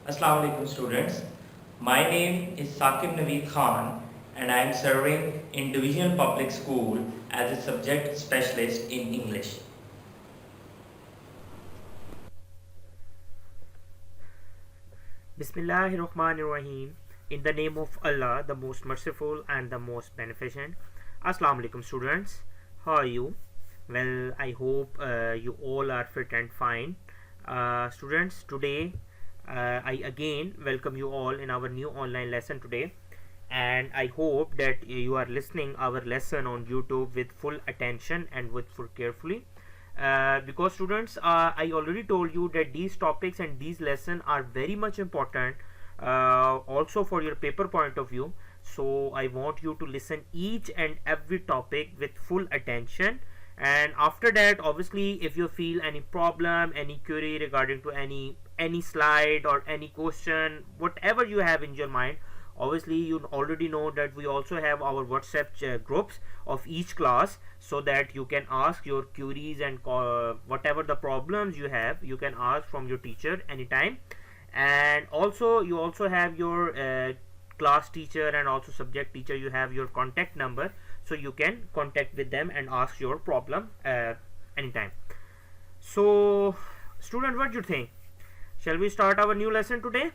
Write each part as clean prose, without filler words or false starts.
Assalamu alaikum students. My name is Saqib Naveed Khan and I am serving in Divisional Public School as a subject specialist in English. Bismillahirrahmanirrahim. In the name of Allah, the most merciful and the most beneficent. Assalamu alaikum students. How are you? Well, I hope you all are fit and fine. Students, today I again welcome you all in our new online lesson today, and I hope that you are listening our lesson on YouTube with full attention and with full carefully. Because students, I already told you that these topics and these lessons are very much important also for your paper point of view. So I want you to listen each and every topic with full attention, and after that, obviously, if you feel any problem, any query regarding to any slide or any question, whatever you have in your mind, obviously you already know that we also have our WhatsApp groups of each class, so that you can ask your queries and whatever the problems you have, you can ask from your teacher anytime. And also you also have your class teacher and also subject teacher, you have your contact number, so you can contact with them and ask your problem anytime. So student, what do you think? Shall we start our new lesson today?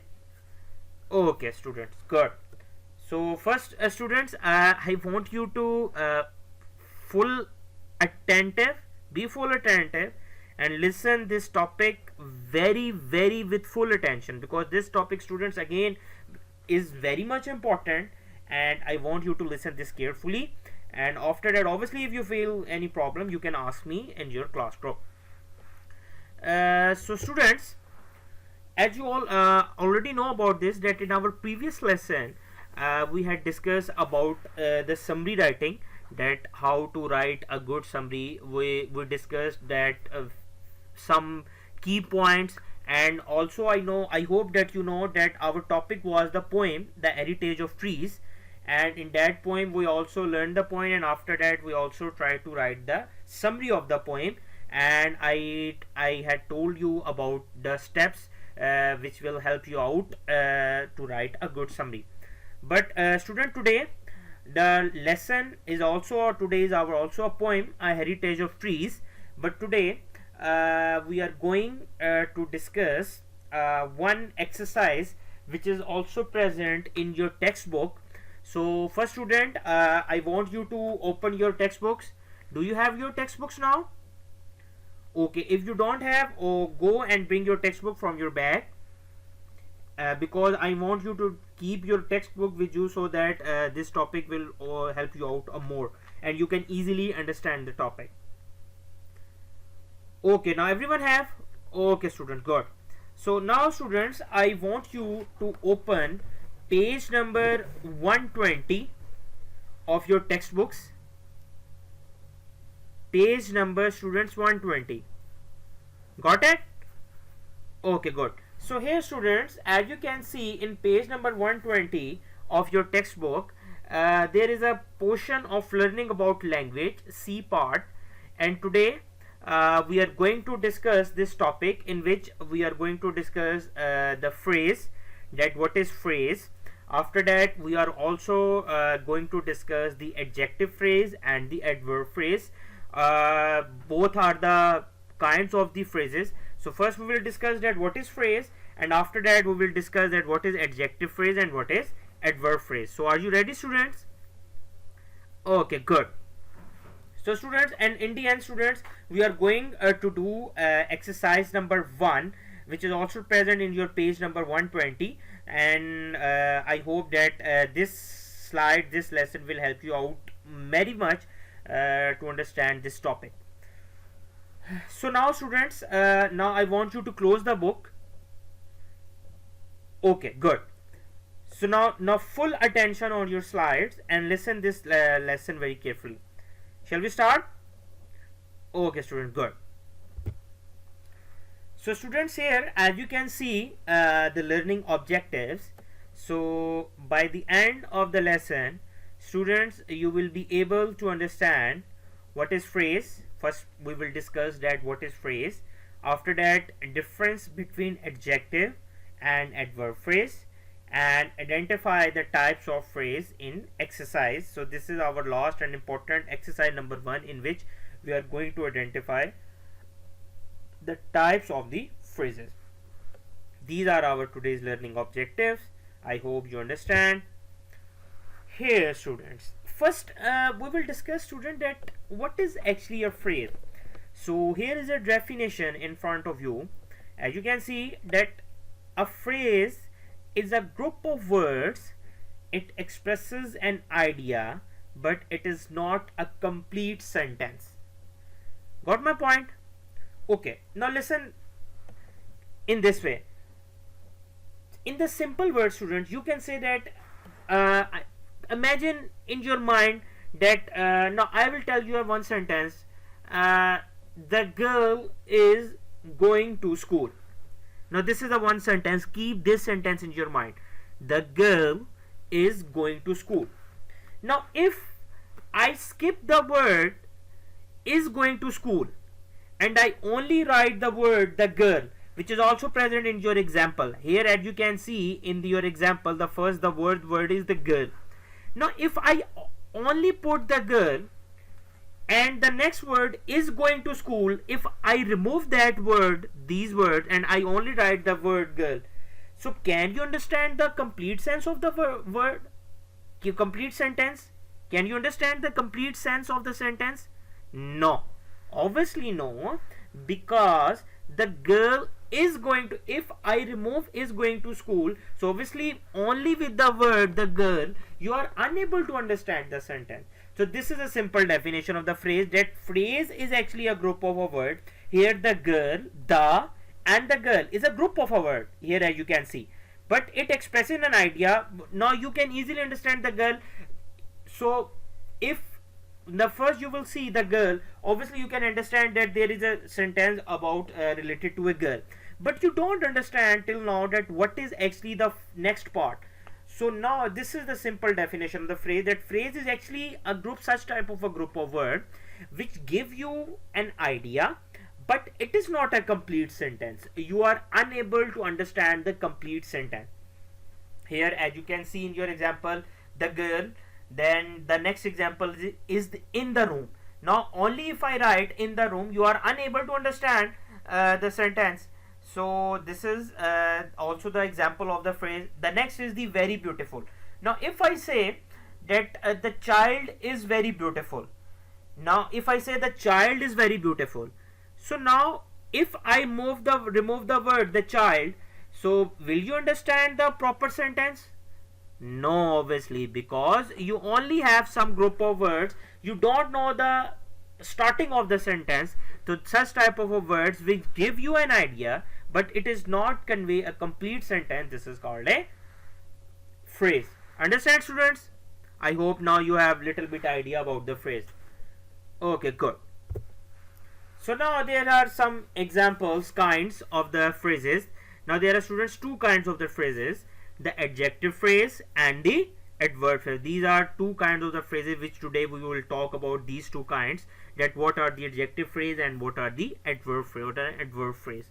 Okay students, good. So first students, I want you to be full attentive and listen this topic very with full attention, because this topic, students, again is very much important, and I want you to listen this carefully. And after that, obviously, if you feel any problem, you can ask me in your class group. So students, as you all already know about this, that in our previous lesson we had discussed about the summary writing, that how to write a good summary. We discussed that some key points, and also I hope that you know that our topic was the poem The Heritage of Trees, and in that poem we also learned the poem, and after that we also tried to write the summary of the poem, and I had told you about the steps which will help you out to write a good summary. But student, today the lesson is also, today is our also a poem, A Heritage of Trees, but today we are going to discuss one exercise which is also present in your textbook. So first student, I want you to open your textbooks. Do you have your textbooks now? Okay, if you don't have, go and bring your textbook from your bag, because I want you to keep your textbook with you, so that this topic will help you out more and you can easily understand the topic. Okay, now everyone have? Okay students, good. So now students, I want you to open page number 120 of your textbooks. Page number, students, 120. Got it? Okay, good. So here students, as you can see in page number 120 of your textbook, there is a portion of learning about language, C part, and today we are going to discuss this topic, in which we are going to discuss the phrase, that what is phrase. After that, we are also going to discuss the adjective phrase and the adverb phrase. Both are the kinds of the phrases. So first we will discuss that what is phrase, and after that we will discuss that what is adjective phrase and what is adverb phrase. So are you ready students? Okay, good. So students, and in the end students, we are going to do exercise number 1, which is also present in your page number 120, and I hope that this slide, this lesson will help you out very much to understand this topic. So now students, now I want you to close the book. Okay, good. So now full attention on your slides and listen this lesson very carefully. Shall we start? Okay students, good. So students, here as you can see the learning objectives. So by the end of the lesson, students, you will be able to understand what is phrase. First we will discuss that what is phrase. After that, difference between adjective and adverb phrase, and identify the types of phrase in exercise. So this is our last and important exercise number 1, in which we are going to identify the types of the phrases. These are our today's learning objectives. I hope you understand. Here, students, first we will discuss, student, that what is actually a phrase. So here is a definition in front of you. As you can see, that a phrase is a group of words. It expresses an idea, but it is not a complete sentence. Got my point? Okay, now listen in this way. In the simple word, students, you can say that imagine in your mind that now I will tell you one sentence. The girl is going to school. Now this is a one sentence. Keep this sentence in your mind. The girl is going to school. Now if I skip the word is going to school and I only write the word the girl, which is also present in your example. Here, as you can see in your example, the word is the girl. Now if I only put the girl and the next word is going to school, if I remove that word, these words, and I only write the word girl, so can you understand the complete sense of the word? Complete sentence? Can you understand the complete sense of the sentence? No, obviously no, because the girl is going to, if I remove is going to school, so obviously only with the word the girl you are unable to understand the sentence. So this is a simple definition of the phrase, that phrase is actually a group of a word. Here the girl, the and the girl is a group of a word here, as you can see, but it expresses an idea. Now you can easily understand the girl. So if the first you will see the girl, obviously you can understand that there is a sentence about related to a girl, but you don't understand till now that what is actually the next part. So now this is the simple definition of the phrase, that phrase is actually a group, such type of a group of word which give you an idea, but it is not a complete sentence. You are unable to understand the complete sentence. Here, as you can see in your example, the girl, then the next example is in the room. Now only if I write in the room, you are unable to understand the sentence. So this is also the example of the phrase. The next is the very beautiful. Now if I say that the child is very beautiful, now if I say the child is very beautiful, so now if I remove the word the child, so will you understand the proper sentence? No, obviously, because you only have some group of words, you don't know the starting of the sentence. So such type of words which give you an idea, but it is not convey a complete sentence. This is called a phrase. Understand, students? I hope now you have little bit idea about the phrase. Okay, good. So now there are some examples, kinds of the phrases. Now there are, students, two kinds of the phrases: the adjective phrase and the adverb phrase. These are two kinds of the phrases which today we will talk about. These two kinds, that what are the adjective phrase and what are the adverb phrase.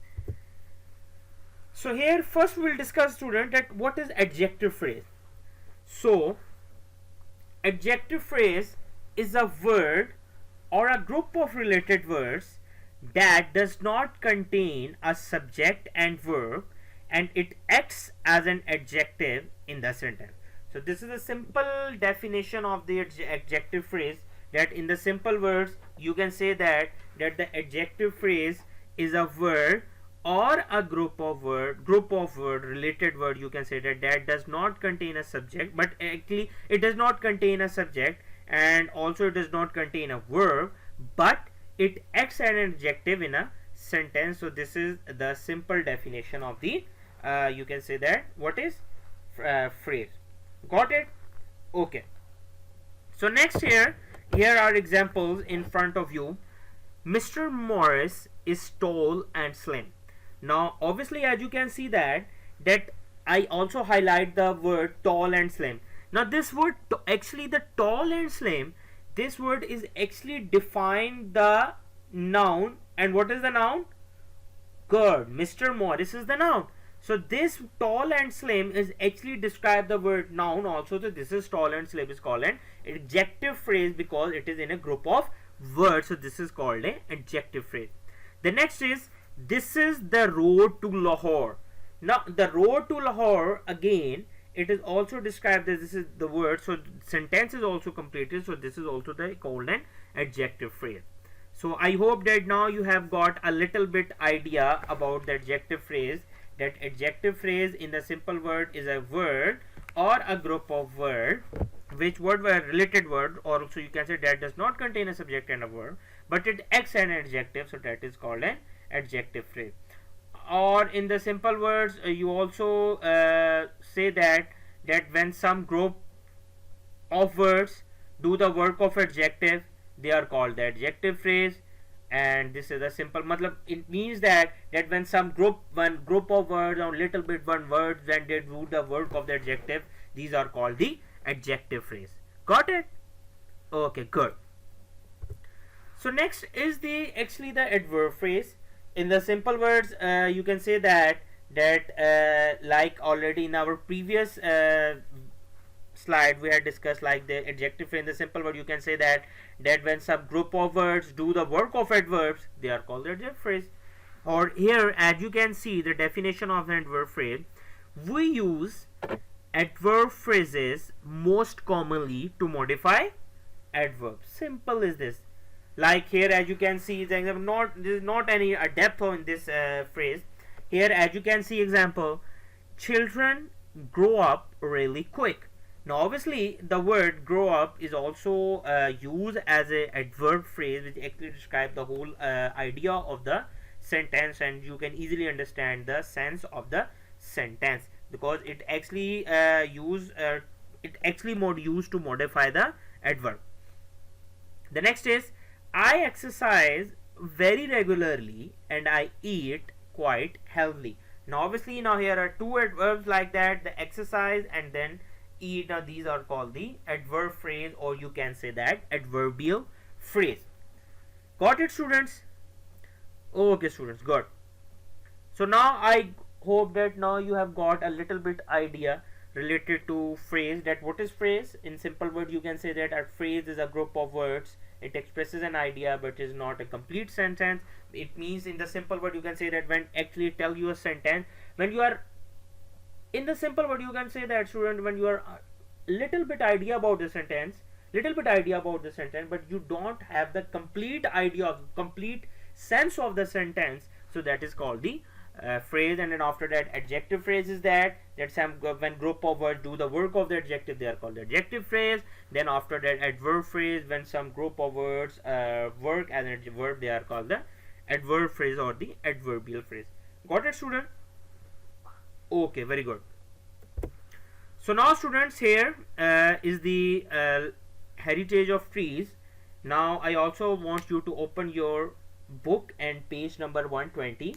So here first we will discuss, student, that what is adjective phrase. So adjective phrase is a word or a group of related words that does not contain a subject and verb, and it acts as an adjective in the sentence. So this is a simple definition of the adjective phrase, that in the simple words you can say that the adjective phrase is a word or a group of word related word. You can say that does not contain a subject, but actually it does not contain a subject, and also it does not contain a verb, but it acts as an adjective in a sentence. So this is the simple definition of the you can say that what is phrase. Got it? Okay. So next, here are examples in front of you. Mr. Morris is tall and slim. Now obviously, as you can see that I also highlight the word tall and slim. Now this word, actually the tall and slim, this word is actually defined the noun. And what is the noun? Good. Mr. Morris is the noun. So this tall and slim is actually describe the word noun also. So this is tall and slim is called an adjective phrase because it is in a group of words. So this is called an adjective phrase. The next is this is the road to Lahore. Now the road to Lahore, again it is also described as this is the word, so sentence is also completed, so this is also the called an adjective phrase. So I hope that now you have got a little bit idea about the adjective phrase. That adjective phrase in the simple word is a word or a group of word which word were related word, or also you can say that does not contain a subject and a verb but it acts as an adjective, so that is called an adjective phrase. Or in the simple words, you also say that when some group of words do the work of adjective, they are called the adjective phrase. And this is a simple matlab, it means that when some group of words or little bit one word, when they do the work of the adjective, these are called the adjective phrase. Got it? Okay, good. So next is the adverb phrase. In the simple words, you can say that like already in our previous slide we had discussed, like the adjective phrase in the simple word, you can say that when some group of words do the work of adverbs, they are called the adverb phrase. Or here, as you can see, the definition of an adverb phrase, we use adverb phrases most commonly to modify adverbs. Simple is this. Like here, as you can see, there is not any depth in this phrase. Here, as you can see, example, children grow up really quick. Now obviously the word grow up is also used as a adverb phrase which actually describes the whole idea of the sentence, and you can easily understand the sense of the sentence because it actually used to modify the adverb. The next is I exercise very regularly and I eat quite healthy. Now obviously now here are two adverbs like that, the exercise and then eat. Now these are called the adverb phrase, or you can say that adverbial phrase. Got it, students? Okay, students, good. So now I hope that now you have got a little bit idea related to phrase, that what is phrase. In simple word you can say that a phrase is a group of words, it expresses an idea but is not a complete sentence. It means in the simple word you can say that when actually tell you a sentence, when you are in the simple word you can say that, student, when you are little bit idea about the sentence, but you don't have the complete idea of complete sense of the sentence, so that is called the phrase. And then after that, adjective phrase is that some when group of words do the work of the adjective, they are called the adjective phrase. Then after that, adverb phrase, when some group of words work as an adverb, they are called the adverb phrase or the adverbial phrase. Got it, student? Okay, very good. So now, students, here is the heritage of trees. Now I also want you to open your book and page number 120,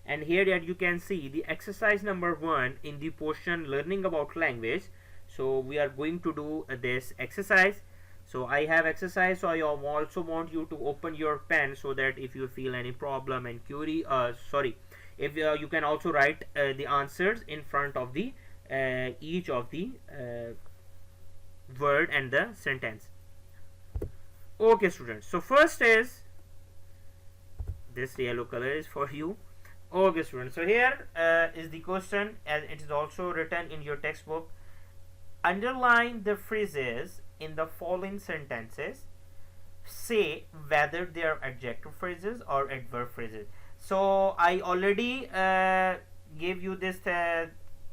and here that you can see the exercise number 1 in the portion learning about language. So we are going to do this exercise. So I have exercise, so I also want you to open your pen so that if you feel any problem and query, if you can also write the answers in front of the each of the word and the sentence. Okay, students, so first is this yellow color is for you. Okay, students, so here is the question as it is also written in your textbook. Underline the phrases in the following sentences. Say whether they are adjective phrases or adverb phrases. So I already gave you this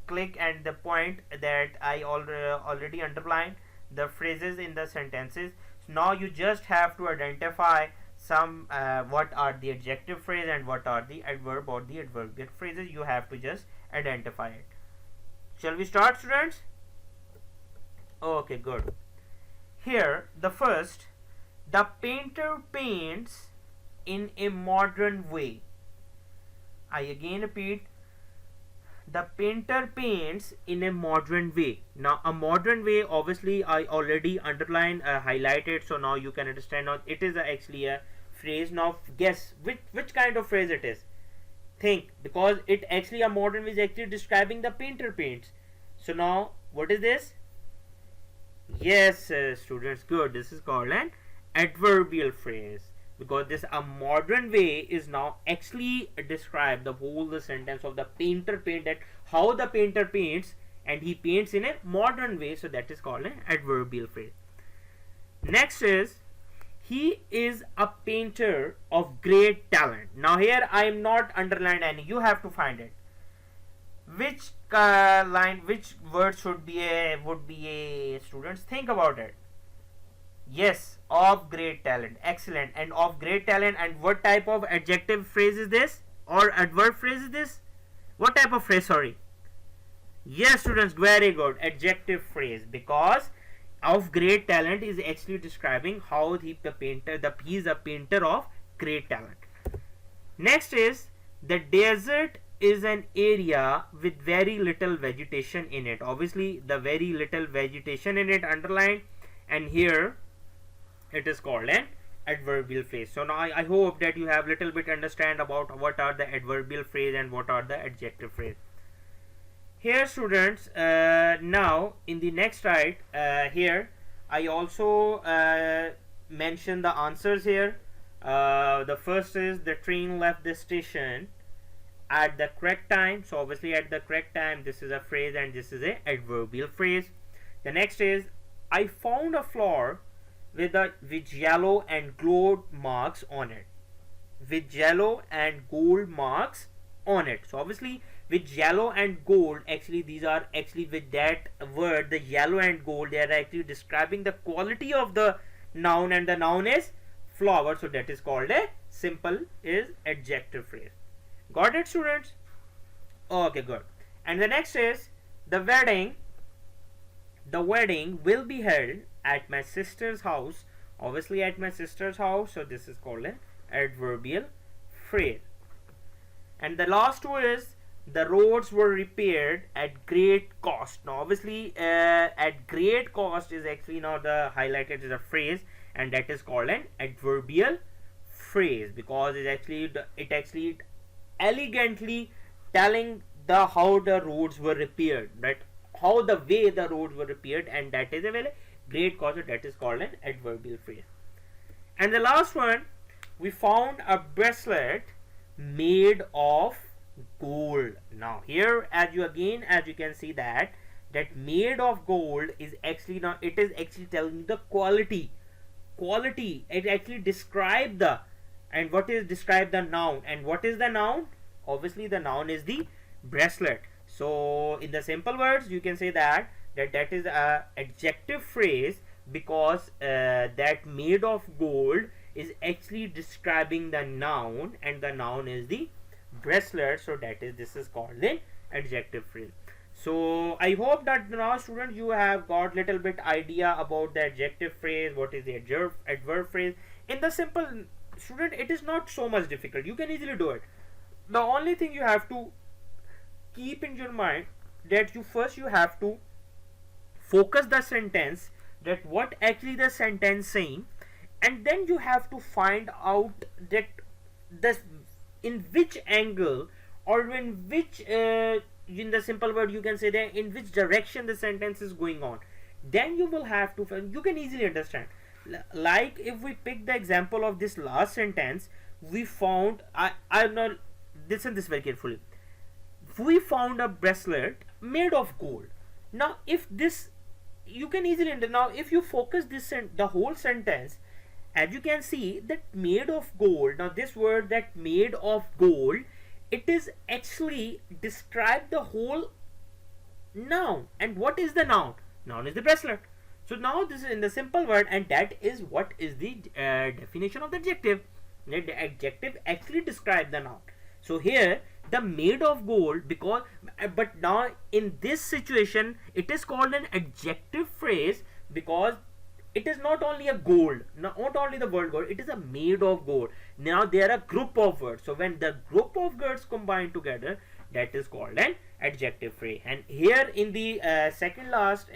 click and the point that I already underlined the phrases in the sentences. So now you just have to identify some what are the adjective phrase and what are the adverb or the adverbial phrases. You have to just identify it. Shall we start, students? Okay, good. Here the first, the painter paints in a modern way. I again repeat, the painter paints in a modern way. Now a modern way, obviously I already underlined highlighted, so now you can understand. Now it is actually a phrase. Now guess which kind of phrase it is. Think, because it actually a modern way is actually describing the painter paints. So now what is this? Yes, students, good. This is called an adverbial phrase, because this a modern way is now actually describe the whole the sentence of the painter paint, that how the painter paints, and he paints in a modern way, so that is called an adverbial phrase. Next is, he is a painter of great talent. Now here I am not underlined any, you have to find it. Which line, which word should be would be a, students, think about it. Yes, of great talent, excellent. And of great talent, and what type of adjective phrase is this, or adverb phrase is this? What type of phrase, sorry? Yes, students, very good, adjective phrase, because of great talent is actually describing how he is a painter of great talent. Next is, the desert is an area with very little vegetation in it. Obviously the very little vegetation in it underlined, and here it is called an adverbial phrase. So now I hope that you have little bit understand about what are the adverbial phrase and what are the adjective phrase. Here, students, now in the next slide, here I also mention the answers here. The first is, the train left the station at the correct time. So obviously at the correct time, this is a phrase and this is a adverbial phrase. The next is, I found a flower with yellow and gold marks on it. With yellow and gold marks on it. So obviously with yellow and gold, actually these are actually with that word, the yellow and gold, they are actually describing the quality of the noun, and the noun is flower. So that is called a simple is adjective phrase. Got it, students? Okay, good. And the next is, the wedding will be held at my sister's house. Obviously at my sister's house, so this is called an adverbial phrase. And the last two is, the roads were repaired at great cost. Now obviously at great cost is actually now the highlighted is a phrase, and that is called an adverbial phrase, because it actually elegantly telling the how the roads were repaired, right? How the way the roads were repaired, and that is a very great cause, that is called an adverbial phrase. And the last one, we found a bracelet made of gold. Now here, as you can see that made of gold is actually, now it is actually telling the quality. It actually describe the, and what is describe the noun, and what is the noun? Obviously the noun is the bracelet. So in the simple words, you can say that is a adjective phrase, because that made of gold is actually describing the noun, and the noun is the bracelet. So this is called the adjective phrase. So I hope that now, students, you have got little bit idea about the adjective phrase, what is the adverb phrase. In the simple, student, it is not so much difficult, you can easily do it. The only thing you have to keep in your mind, that you have to focus the sentence, that what actually the sentence saying, and then you have to find out that in which angle, or in which in the simple word you can say that in which direction the sentence is going on. Then you will have to find, you can easily understand. Like if we pick the example of this last sentence, we found, I'm not, listen this very carefully, we found a bracelet made of gold. Now if this, you can easily, now if you focus this the whole sentence, as you can see that made of gold, now this word that made of gold, it is actually describe the whole noun. And what is the noun? Noun is the bracelet. So now this is in the simple word, and that is what is the definition of the adjective. The adjective actually describe the noun. So here the made of gold, because but now in this situation it is called an adjective phrase, because it is not only a gold, not only the word gold, it is a made of gold. Now they are a group of words. So when the group of words combine together, that is called an adjective phrase. And here in the second last,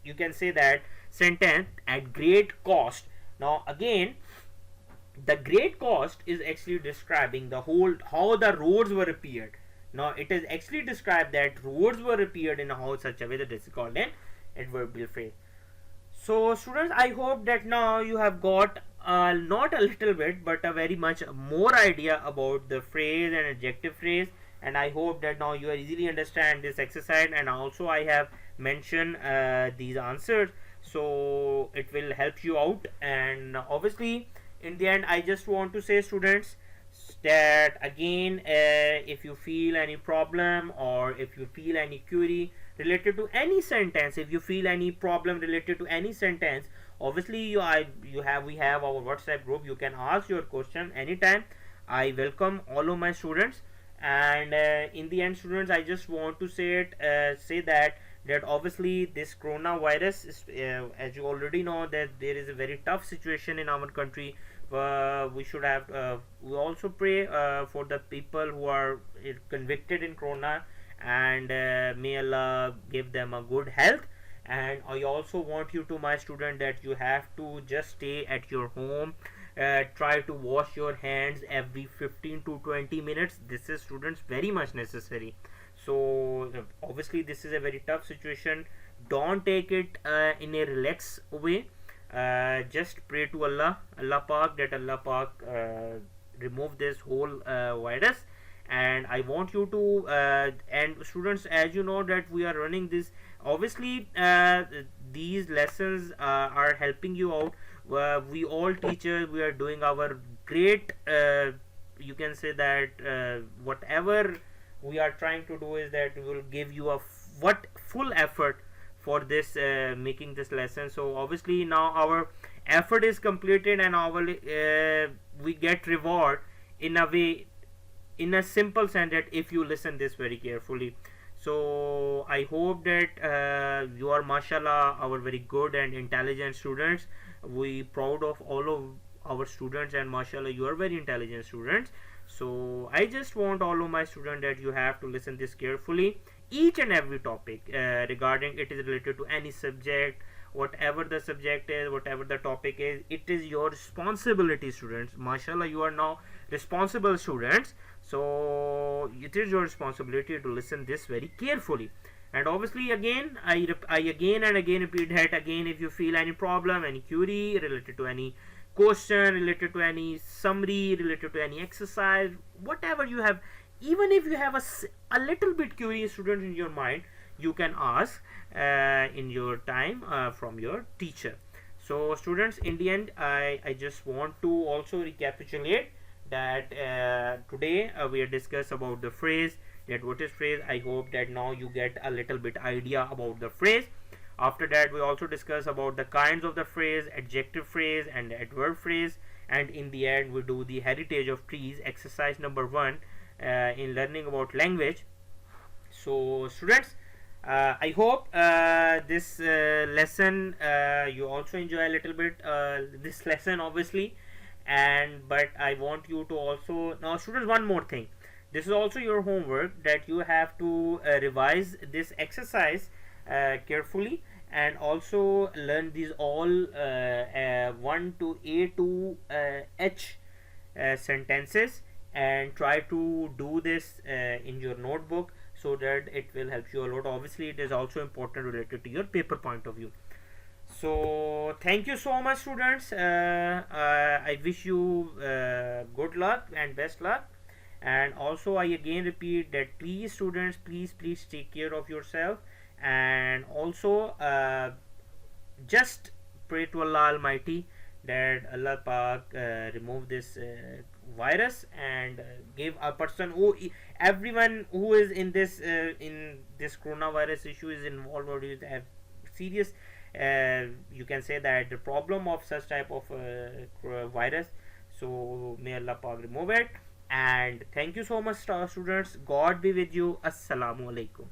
you can say that sentence at great cost. Now again, The great cost is actually describing the whole how the roads were repaired. Now it is actually described that roads were repaired in a how such a way that is called an adverbial phrase. So students, I hope that now you have got not a little bit but a very much more idea about the phrase and adjective phrase, and I hope that now you are easily understand this exercise, and also I have mentioned these answers, so it will help you out. And obviously in the end I just want to say students that again, if you feel any problem or if you feel any query related to any sentence, if you feel any problem related to any sentence, obviously we have our WhatsApp group. You can ask your question anytime. I welcome all of my students. And in the end students, I just want to say that obviously this coronavirus is, as you already know, that there is a very tough situation in our country. We also pray for the people who are convicted in corona, and may Allah give them a good health. And I also want you to my student that you have to just stay at your home. Try to wash your hands every 15 to 20 minutes. This is students very much necessary. So obviously this is a very tough situation. Don't take it in a relaxed way. Just pray to Allah Pak, that Allah Pak remove this whole virus. And I want you to and students, as you know that we are running this, obviously these lessons are helping you out. We all teachers, we are doing our great, you can say that whatever we are trying to do is that we will give you a full effort for this making this lesson. So obviously now our effort is completed, and our we get reward in a way, in a simple sense, that if you listen this very carefully. So I hope that you are mashallah our very good and intelligent students. We proud of all of our students, and mashallah you are very intelligent students. So I just want all of my students that you have to listen this carefully, each and every topic regarding it is related to any subject, whatever the subject is, whatever the topic is, it is your responsibility students. Mashallah you are now responsible students, so it is your responsibility to listen this very carefully. And obviously again I again and again repeat that again, if you feel any problem, any query related to any question, related to any summary, related to any exercise, whatever you have, even if you have a little bit curious student in your mind, you can ask in your time from your teacher. So students, in the end I just want to also recapitulate that today we are discuss about the phrase, that what is phrase. I hope that now you get a little bit idea about the phrase. After that we also discuss about the kinds of the phrase, adjective phrase and adverb phrase, and in the end we do the heritage of trees, exercise number 1 in learning about language. So students, I hope this lesson you also enjoy a little bit this lesson obviously. And but I want you to also now students, one more thing, this is also your homework, that you have to revise this exercise carefully, and also learn these all 1 to A to H sentences, and try to do this in your notebook, so that it will help you a lot. Obviously it is also important related to your paper point of view. So thank you so much students. I wish you good luck and best luck. And also I again repeat that please students, please take care of yourself, and also just pray to Allah Almighty that Allah Pak remove this virus, and give a person who everyone who is in this coronavirus issue is involved, or is have serious you can say that the problem of such type of virus. So may Allah Pak remove it. And thank you so much students. God be with you. Assalamu alaikum.